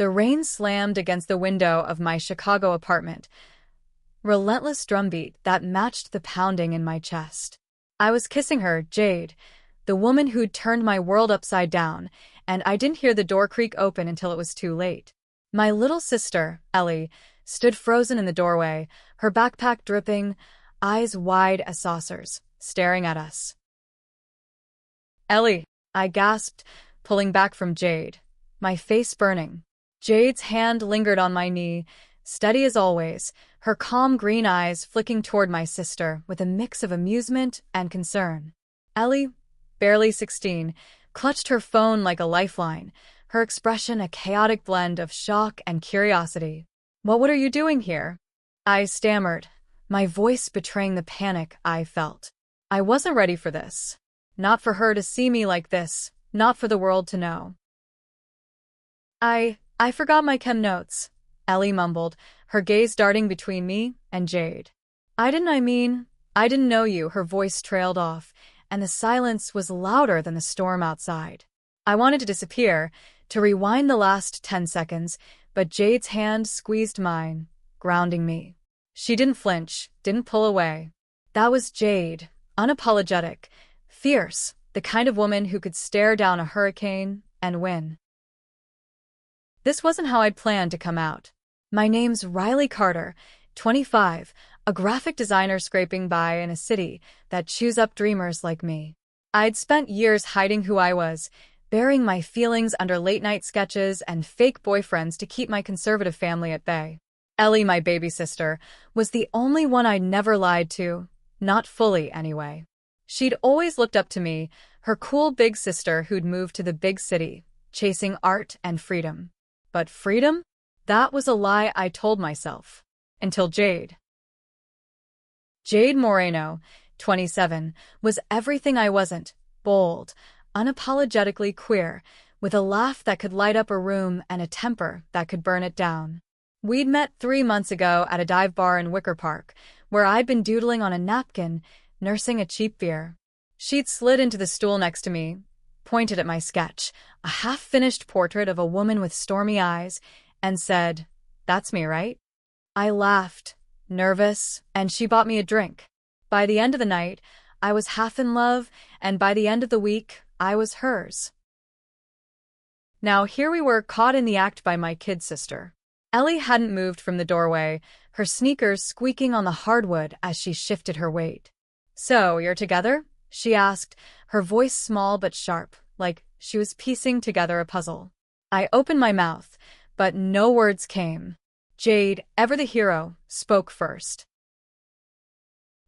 The rain slammed against the window of my Chicago apartment, relentless drumbeat that matched the pounding in my chest. I was kissing her, Jade, the woman who'd turned my world upside down, and I didn't hear the door creak open until it was too late. My little sister, Ellie, stood frozen in the doorway, her backpack dripping, eyes wide as saucers, staring at us. "Ellie," I gasped, pulling back from Jade, my face burning. Jade's hand lingered on my knee, steady as always, her calm green eyes flicking toward my sister with a mix of amusement and concern. Ellie, barely 16, clutched her phone like a lifeline, her expression a chaotic blend of shock and curiosity. What are you doing here?" I stammered, my voice betraying the panic I felt. I wasn't ready for this. Not for her to see me like this, not for the world to know. I forgot my chem notes," Ellie mumbled, her gaze darting between me and Jade. I didn't know you," her voice trailed off, and the silence was louder than the storm outside. I wanted to disappear, to rewind the last 10 seconds, but Jade's hand squeezed mine, grounding me. She didn't flinch, didn't pull away. That was Jade, unapologetic, fierce, the kind of woman who could stare down a hurricane and win. This wasn't how I'd planned to come out. My name's Riley Carter, 25, a graphic designer scraping by in a city that chews up dreamers like me. I'd spent years hiding who I was, burying my feelings under late-night sketches and fake boyfriends to keep my conservative family at bay. Ellie, my baby sister, was the only one I'd never lied to, not fully anyway. She'd always looked up to me, her cool big sister who'd moved to the big city, chasing art and freedom. But freedom? That was a lie I told myself. Until Jade. Jade Moreno, 27, was everything I wasn't: bold, unapologetically queer, with a laugh that could light up a room and a temper that could burn it down. We'd met 3 months ago at a dive bar in Wicker Park, where I'd been doodling on a napkin, nursing a cheap beer. She'd slid into the stool next to me, pointed at my sketch, a half-finished portrait of a woman with stormy eyes, and said, "That's me, right?" I laughed, nervous, and she bought me a drink. By the end of the night, I was half in love, and by the end of the week, I was hers. Now here we were, caught in the act by my kid sister. Ellie hadn't moved from the doorway, her sneakers squeaking on the hardwood as she shifted her weight. "So, you're together?" she asked, her voice small but sharp, like she was piecing together a puzzle. I opened my mouth, but no words came. Jade, ever the hero, spoke first.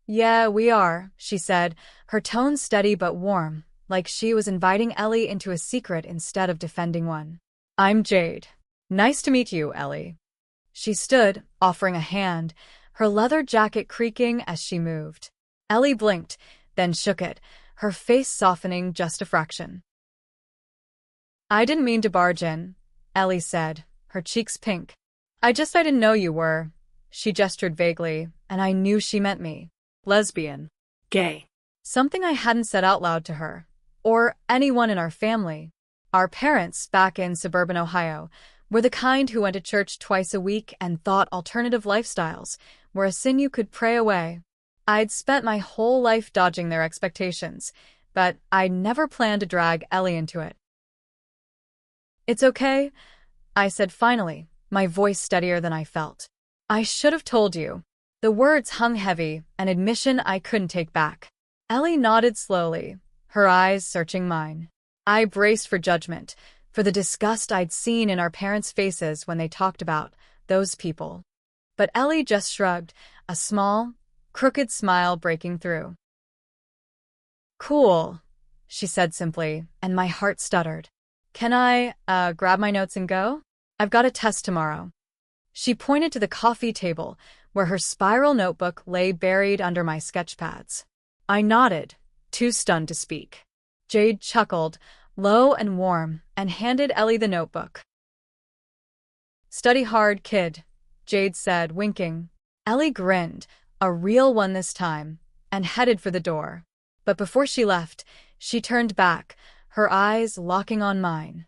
"Yeah, we are," she said, her tone steady but warm, like she was inviting Ellie into a secret instead of defending one. "I'm Jade. Nice to meet you, Ellie." She stood, offering a hand, her leather jacket creaking as she moved. Ellie blinked, then shook it, her face softening just a fraction. "I didn't mean to barge in," Ellie said, her cheeks pink. I didn't know you were." She gestured vaguely, and I knew she meant me. Lesbian. Gay. Something I hadn't said out loud to her, or anyone in our family. Our parents, back in suburban Ohio, were the kind who went to church twice a week and thought alternative lifestyles were a sin you could pray away. I'd spent my whole life dodging their expectations, but I'd never planned to drag Ellie into it. "It's okay," I said finally, my voice steadier than I felt. "I should have told you." The words hung heavy, an admission I couldn't take back. Ellie nodded slowly, her eyes searching mine. I braced for judgment, for the disgust I'd seen in our parents' faces when they talked about those people. But Ellie just shrugged, a small, crooked smile breaking through. "Cool," she said simply, and my heart stuttered. "Can I, grab my notes and go? I've got a test tomorrow." She pointed to the coffee table, where her spiral notebook lay buried under my sketch pads. I nodded, too stunned to speak. Jade chuckled, low and warm, and handed Ellie the notebook. "Study hard, kid," Jade said, winking. Ellie grinned, a real one this time, and headed for the door. But before she left, she turned back, her eyes locking on mine.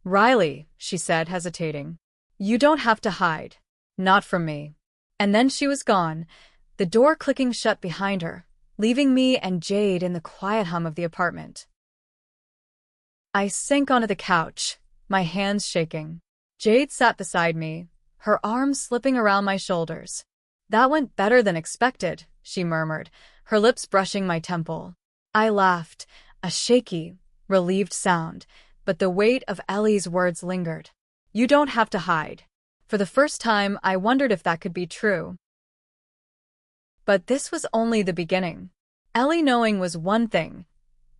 Riley, she said, hesitating. You don't have to hide. Not from me. And then she was gone, the door clicking shut behind her, leaving me and Jade in the quiet hum of the apartment. I sank onto the couch, my hands shaking. Jade sat beside me, her arms slipping around my shoulders. That went better than expected, she murmured, her lips brushing my temple. I laughed, a shaky, relieved sound, but the weight of Ellie's words lingered. You don't have to hide. For the first time, I wondered if that could be true. But this was only the beginning. Ellie knowing was one thing.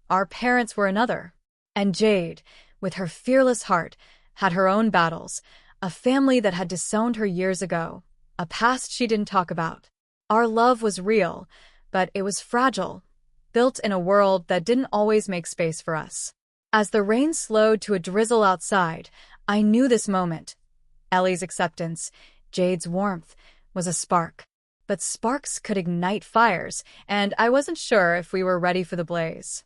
Our parents were another. And Jade, with her fearless heart, had her own battles, a family that had disowned her years ago, a past she didn't talk about. Our love was real, but it was fragile, built in a world that didn't always make space for us. As the rain slowed to a drizzle outside, I knew this moment. Ellie's acceptance, Jade's warmth, was a spark. But sparks could ignite fires, and I wasn't sure if we were ready for the blaze.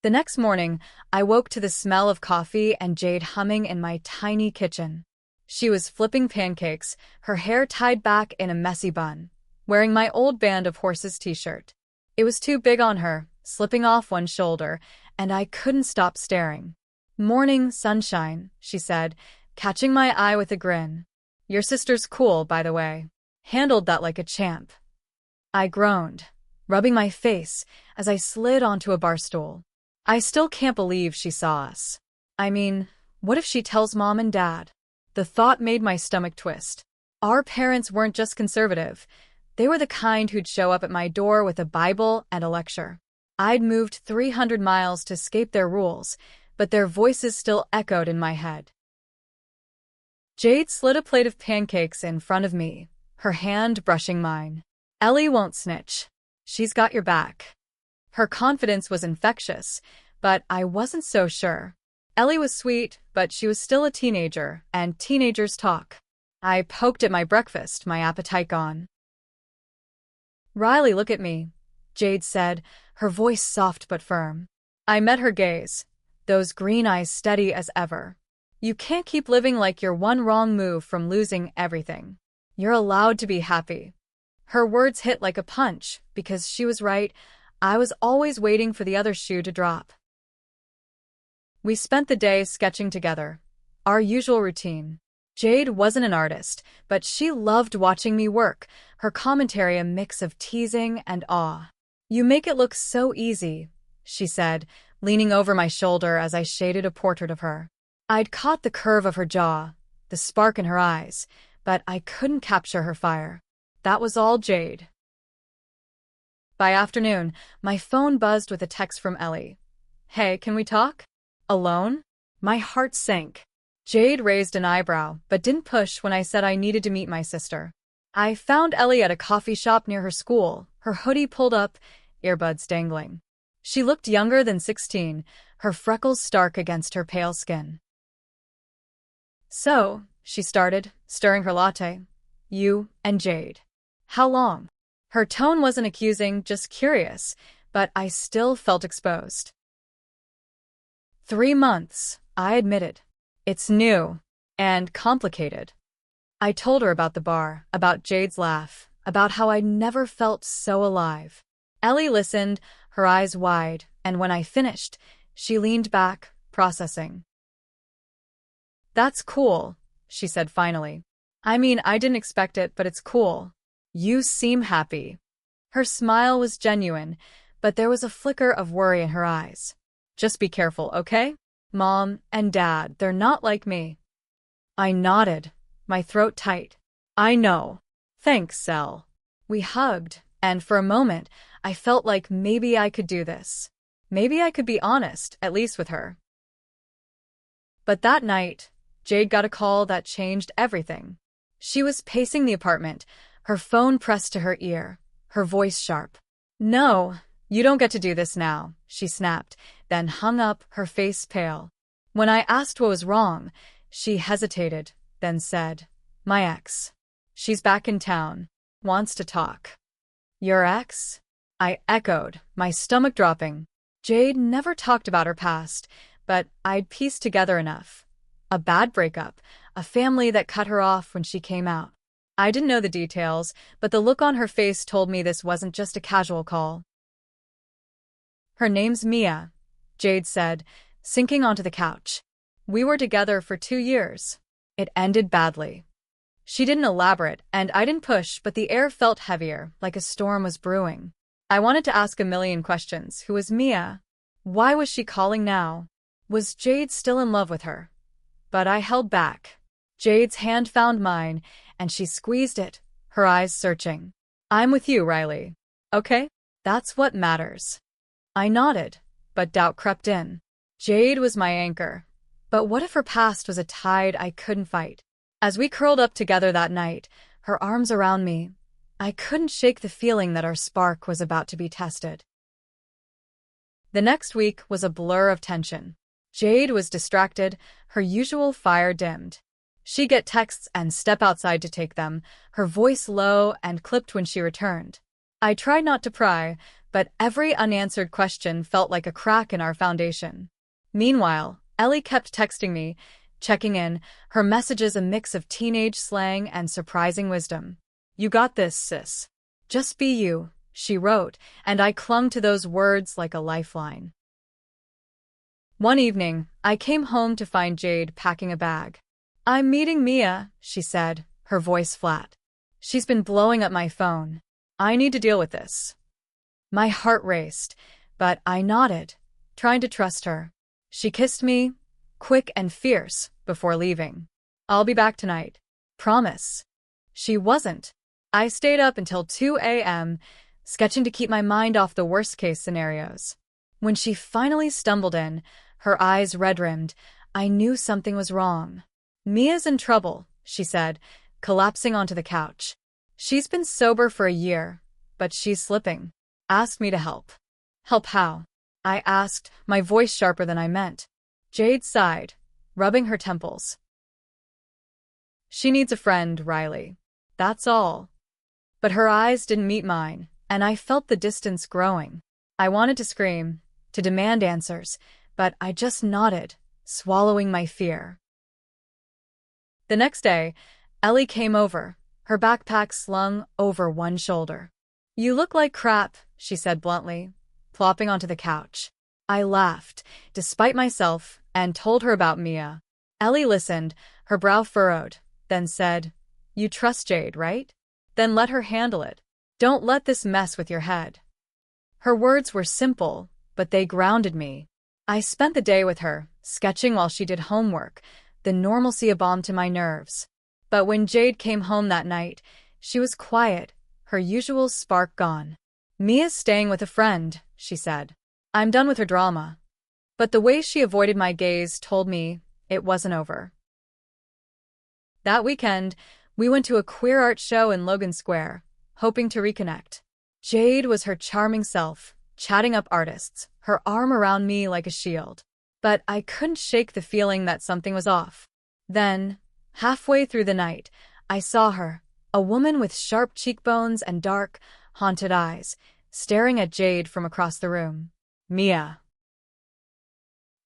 The next morning, I woke to the smell of coffee and Jade humming in my tiny kitchen. She was flipping pancakes, her hair tied back in a messy bun, wearing my old Band of Horses t-shirt. It was too big on her, slipping off one shoulder, and I couldn't stop staring. Morning sunshine, she said, catching my eye with a grin. Your sister's cool, by the way. Handled that like a champ. I groaned, rubbing my face as I slid onto a bar stool. I still can't believe she saw us. I mean, what if she tells Mom and Dad? The thought made my stomach twist. Our parents weren't just conservative. They were the kind who'd show up at my door with a Bible and a lecture. I'd moved 300 miles to escape their rules, but their voices still echoed in my head. Jade slid a plate of pancakes in front of me, her hand brushing mine. Ellie won't snitch. She's got your back. Her confidence was infectious, but I wasn't so sure. Ellie was sweet, but she was still a teenager, and teenagers talk. I poked at my breakfast, my appetite gone. Riley, look at me, Jade said, her voice soft but firm. I met her gaze, those green eyes steady as ever. You can't keep living like you're one wrong move from losing everything. You're allowed to be happy. Her words hit like a punch, because she was right. I was always waiting for the other shoe to drop. We spent the day sketching together, our usual routine. Jade wasn't an artist, but she loved watching me work, her commentary a mix of teasing and awe. You make it look so easy, she said, leaning over my shoulder as I shaded a portrait of her. I'd caught the curve of her jaw, the spark in her eyes, but I couldn't capture her fire. That was all Jade. By afternoon, my phone buzzed with a text from Ellie. Hey, can we talk? Alone? My heart sank. Jade raised an eyebrow, but didn't push when I said I needed to meet my sister. I found Ellie at a coffee shop near her school, her hoodie pulled up, earbuds dangling. She looked younger than 16, her freckles stark against her pale skin. So, she started, stirring her latte. You and Jade. How long? Her tone wasn't accusing, just curious, but I still felt exposed. 3 months, I admitted. It's new and complicated. I told her about the bar, about Jade's laugh, about how I'd never felt so alive. Ellie listened, her eyes wide, and when I finished, she leaned back, processing. That's cool, she said finally. I mean, I didn't expect it, but it's cool. You seem happy. Her smile was genuine, but there was a flicker of worry in her eyes. Just be careful, okay? Mom and Dad, they're not like me. I nodded, my throat tight. I know. Thanks, Elle. We hugged, and for a moment, I felt like maybe I could do this. Maybe I could be honest, at least with her. But that night, Jade got a call that changed everything. She was pacing the apartment, her phone pressed to her ear, her voice sharp. No, you don't get to do this now, she snapped, then hung up, her face pale. When I asked what was wrong, she hesitated, then said, My ex. She's back in town. Wants to talk. Your ex? I echoed, my stomach dropping. Jade never talked about her past, but I'd pieced together enough. A bad breakup, a family that cut her off when she came out. I didn't know the details, but the look on her face told me this wasn't just a casual call. Her name's Mia, Jade said, sinking onto the couch. We were together for 2 years. It ended badly. She didn't elaborate, and I didn't push, but the air felt heavier, like a storm was brewing. I wanted to ask a million questions. Who was Mia? Why was she calling now? Was Jade still in love with her? But I held back. Jade's hand found mine, and she squeezed it, her eyes searching. I'm with you, Riley. Okay? That's what matters. I nodded, but doubt crept in. Jade was my anchor. But what if her past was a tide I couldn't fight? As we curled up together that night, her arms around me, I couldn't shake the feeling that our spark was about to be tested. The next week was a blur of tension. Jade was distracted, her usual fire dimmed. She'd get texts and step outside to take them, her voice low and clipped when she returned. I tried not to pry, but every unanswered question felt like a crack in our foundation. Meanwhile, Ellie kept texting me, checking in, her messages a mix of teenage slang and surprising wisdom. You got this, sis. Just be you, she wrote, and I clung to those words like a lifeline. One evening, I came home to find Jade packing a bag. I'm meeting Mia, she said, her voice flat. She's been blowing up my phone. I need to deal with this. My heart raced, but I nodded, trying to trust her. She kissed me, quick and fierce, before leaving. I'll be back tonight. Promise. She wasn't. I stayed up until 2 a.m., sketching to keep my mind off the worst-case scenarios. When she finally stumbled in, her eyes red-rimmed, I knew something was wrong. Mia's in trouble, she said, collapsing onto the couch. She's been sober for a year, but she's slipping. Asked me to help. Help how? I asked, my voice sharper than I meant. Jade sighed, rubbing her temples. She needs a friend, Riley. That's all. But her eyes didn't meet mine, and I felt the distance growing. I wanted to scream, to demand answers, but I just nodded, swallowing my fear. The next day, Ellie came over, her backpack slung over one shoulder. You look like crap, she said bluntly, plopping onto the couch. I laughed, despite myself, and told her about Mia. Ellie listened, her brow furrowed, then said, You trust Jade, right? Then let her handle it. Don't let this mess with your head. Her words were simple, but they grounded me. I spent the day with her, sketching while she did homework, the normalcy a balm to my nerves. But when Jade came home that night, she was quiet, her usual spark gone. Mia's staying with a friend, she said. I'm done with her drama. But the way she avoided my gaze told me it wasn't over. That weekend, we went to a queer art show in Logan Square, hoping to reconnect. Jade was her charming self, chatting up artists, her arm around me like a shield. But I couldn't shake the feeling that something was off. Then, halfway through the night, I saw her, a woman with sharp cheekbones and dark, haunted eyes, staring at Jade from across the room. Mia.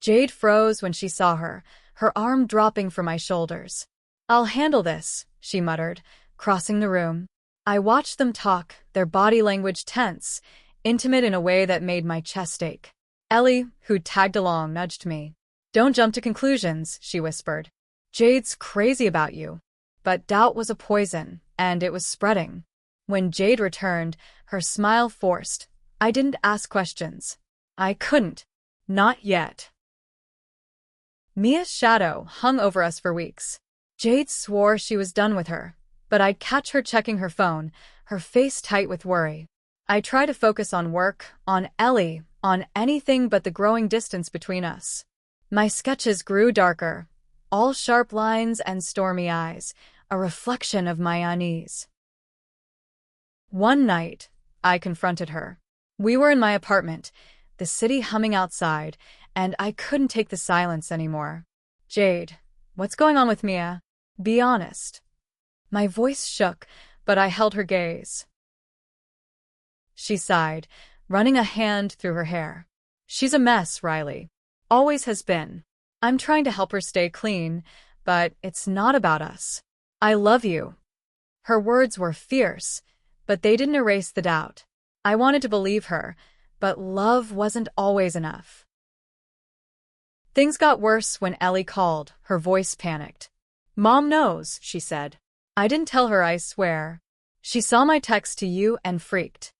Jade froze when she saw her, her arm dropping from my shoulders. I'll handle this, she muttered, crossing the room. I watched them talk, their body language tense, intimate in a way that made my chest ache. Ellie, who tagged along, nudged me. Don't jump to conclusions, she whispered. Jade's crazy about you. But doubt was a poison, and it was spreading. When Jade returned, her smile forced. I didn't ask questions. I couldn't. Not yet. Mia's shadow hung over us for weeks. Jade swore she was done with her, but I'd catch her checking her phone, her face tight with worry. I tried to focus on work, on Ellie, on anything but the growing distance between us. My sketches grew darker, all sharp lines and stormy eyes, a reflection of my unease. One night, I confronted her. We were in my apartment, the city humming outside, and I couldn't take the silence anymore. Jade, what's going on with Mia? Be honest. My voice shook, but I held her gaze. She sighed, running a hand through her hair. She's a mess, Riley. Always has been. I'm trying to help her stay clean, but it's not about us. I love you." Her words were fierce, but they didn't erase the doubt. I wanted to believe her, but love wasn't always enough. Things got worse when Ellie called, her voice panicked. "Mom knows," she said. "I didn't tell her, I swear. She saw my text to you and freaked."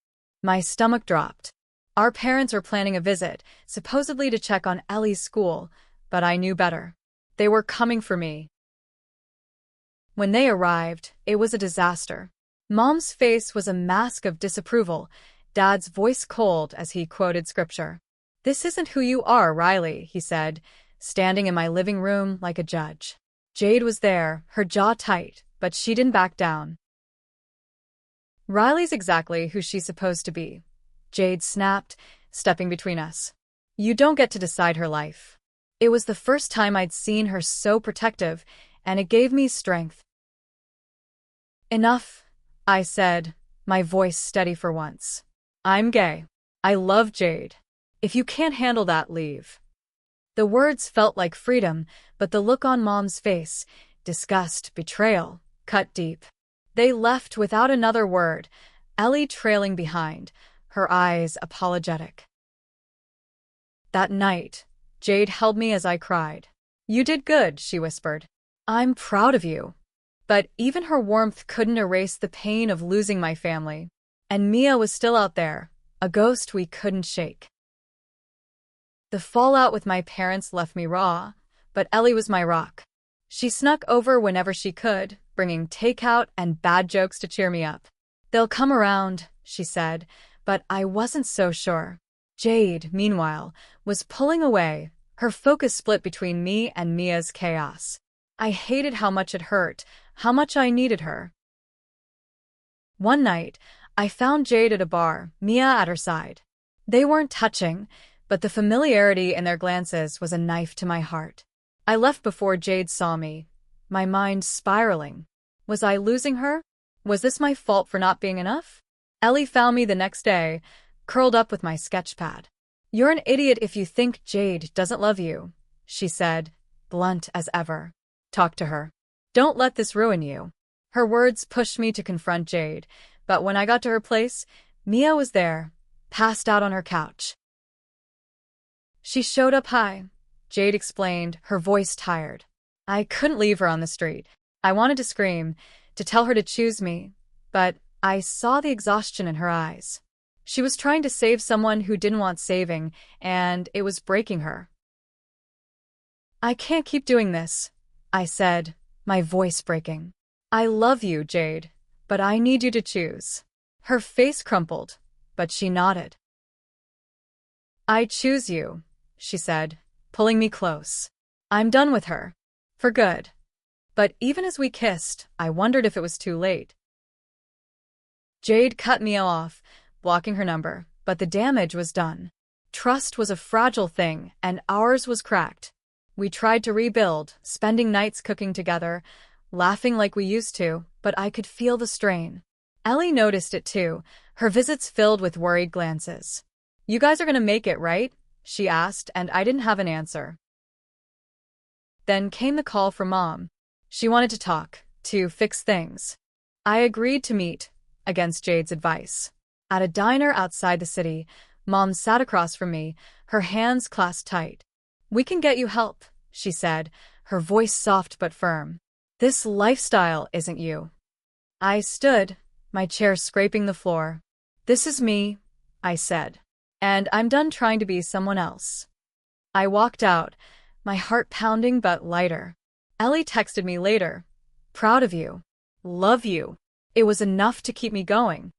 My stomach dropped. Our parents were planning a visit, supposedly to check on Ellie's school, but I knew better. They were coming for me. When they arrived, it was a disaster. Mom's face was a mask of disapproval, Dad's voice cold as he quoted scripture. "This isn't who you are, Riley," he said, standing in my living room like a judge. Jade was there, her jaw tight, but she didn't back down. "Riley's exactly who she's supposed to be," Jade snapped, stepping between us. "You don't get to decide her life." It was the first time I'd seen her so protective, and it gave me strength. "Enough," I said, my voice steady for once. "I'm gay. I love Jade. If you can't handle that, leave." The words felt like freedom, but the look on Mom's face, disgust, betrayal, cut deep. They left without another word, Ellie trailing behind, her eyes apologetic. That night, Jade held me as I cried. "You did good," she whispered. "I'm proud of you." But even her warmth couldn't erase the pain of losing my family. And Mia was still out there, a ghost we couldn't shake. The fallout with my parents left me raw, but Ellie was my rock. She snuck over whenever she could, bringing takeout and bad jokes to cheer me up. "They'll come around," she said, but I wasn't so sure. Jade, meanwhile, was pulling away, her focus split between me and Mia's chaos. I hated how much it hurt, how much I needed her. One night, I found Jade at a bar, Mia at her side. They weren't touching, but the familiarity in their glances was a knife to my heart. I left before Jade saw me, my mind spiraling. Was I losing her? Was this my fault for not being enough? Ellie found me the next day, curled up with my sketch pad. "You're an idiot if you think Jade doesn't love you," she said, blunt as ever. "Talk to her. Don't let this ruin you." Her words pushed me to confront Jade, but when I got to her place, Mia was there, passed out on her couch. "She showed up high," Jade explained, her voice tired. I couldn't leave her on the street. I wanted to scream, to tell her to choose me, but I saw the exhaustion in her eyes. She was trying to save someone who didn't want saving, and it was breaking her. "I can't keep doing this," I said, my voice breaking. "I love you, Jade, but I need you to choose." Her face crumpled, but she nodded. "I choose you," she said, pulling me close. "I'm done with her. For good." But even as we kissed, I wondered if it was too late. Jade cut me off, blocking her number, but the damage was done. Trust was a fragile thing, and ours was cracked. We tried to rebuild, spending nights cooking together, laughing like we used to, but I could feel the strain. Ellie noticed it too, her visits filled with worried glances. "You guys are gonna make it, right?" she asked, and I didn't have an answer. Then came the call from Mom. She wanted to talk, to fix things. I agreed to meet, against Jade's advice. At a diner outside the city, Mom sat across from me, her hands clasped tight. "We can get you help," she said, her voice soft but firm. "This lifestyle isn't you." I stood, my chair scraping the floor. "This is me," I said. "And I'm done trying to be someone else." I walked out, my heart pounding but lighter. Ellie texted me later. "Proud of you. Love you." It was enough to keep me going.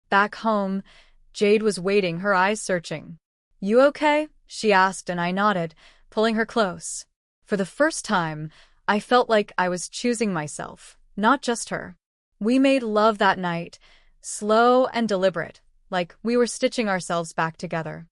Back home, Jade was waiting, her eyes searching. "You okay?" she asked, and I nodded, pulling her close. For the first time, I felt like I was choosing myself, not just her. We made love that night, slow and deliberate, like we were stitching ourselves back together.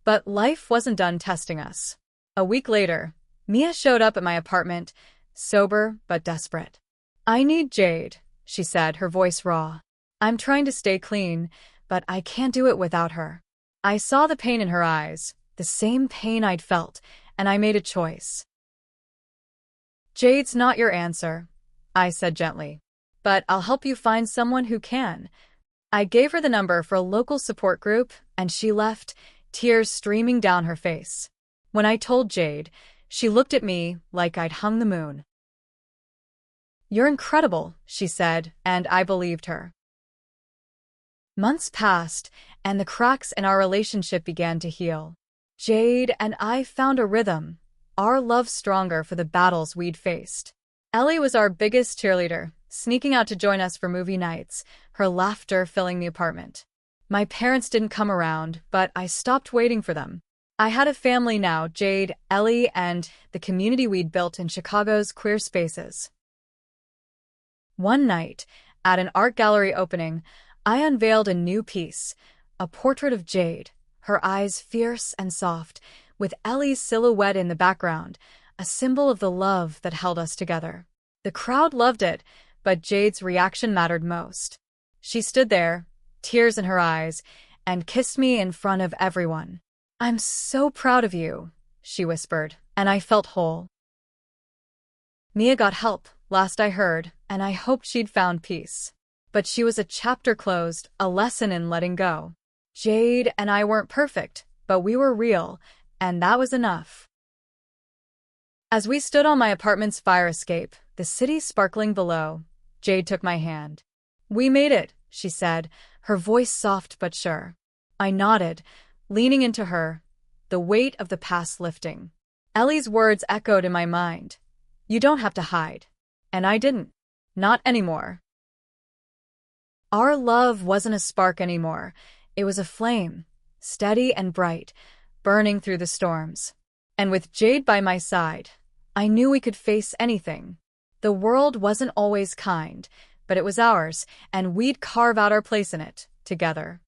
But life wasn't done testing us. A week later, Mia showed up at my apartment, sober but desperate. "I need Jade," she said, her voice raw. "I'm trying to stay clean, but I can't do it without her." I saw the pain in her eyes, the same pain I'd felt, and I made a choice. Jade's not your answer, I said gently. But I'll help you find someone who can. I gave her the number for a local support group, and she left, tears streaming down her face. When I told Jade, she looked at me like I'd hung the moon. You're incredible, she said, and I believed her. Months passed, and the cracks in our relationship began to heal. Jade and I found a rhythm, our love stronger for the battles we'd faced. Ellie was our biggest cheerleader, sneaking out to join us for movie nights, her laughter filling the apartment. My parents didn't come around, but I stopped waiting for them. I had a family now, Jade, Ellie, and the community we'd built in Chicago's queer spaces. One night, at an art gallery opening, I unveiled a new piece, a portrait of Jade, her eyes fierce and soft, with Ellie's silhouette in the background, a symbol of the love that held us together. The crowd loved it, but Jade's reaction mattered most. She stood there, tears in her eyes, and kissed me in front of everyone. "I'm so proud of you," she whispered, and I felt whole. Mia got help, last I heard, and I hoped she'd found peace. But she was a chapter closed, a lesson in letting go. Jade and I weren't perfect, but we were real, and that was enough. As we stood on my apartment's fire escape, the city sparkling below, Jade took my hand. "We made it," she said, her voice soft but sure. I nodded, leaning into her, the weight of the past lifting. Ellie's words echoed in my mind. "You don't have to hide." And I didn't. Not anymore. Our love wasn't a spark anymore. It was a flame, steady and bright, burning through the storms. And with Jade by my side, I knew we could face anything. The world wasn't always kind, but it was ours, and we'd carve out our place in it, together.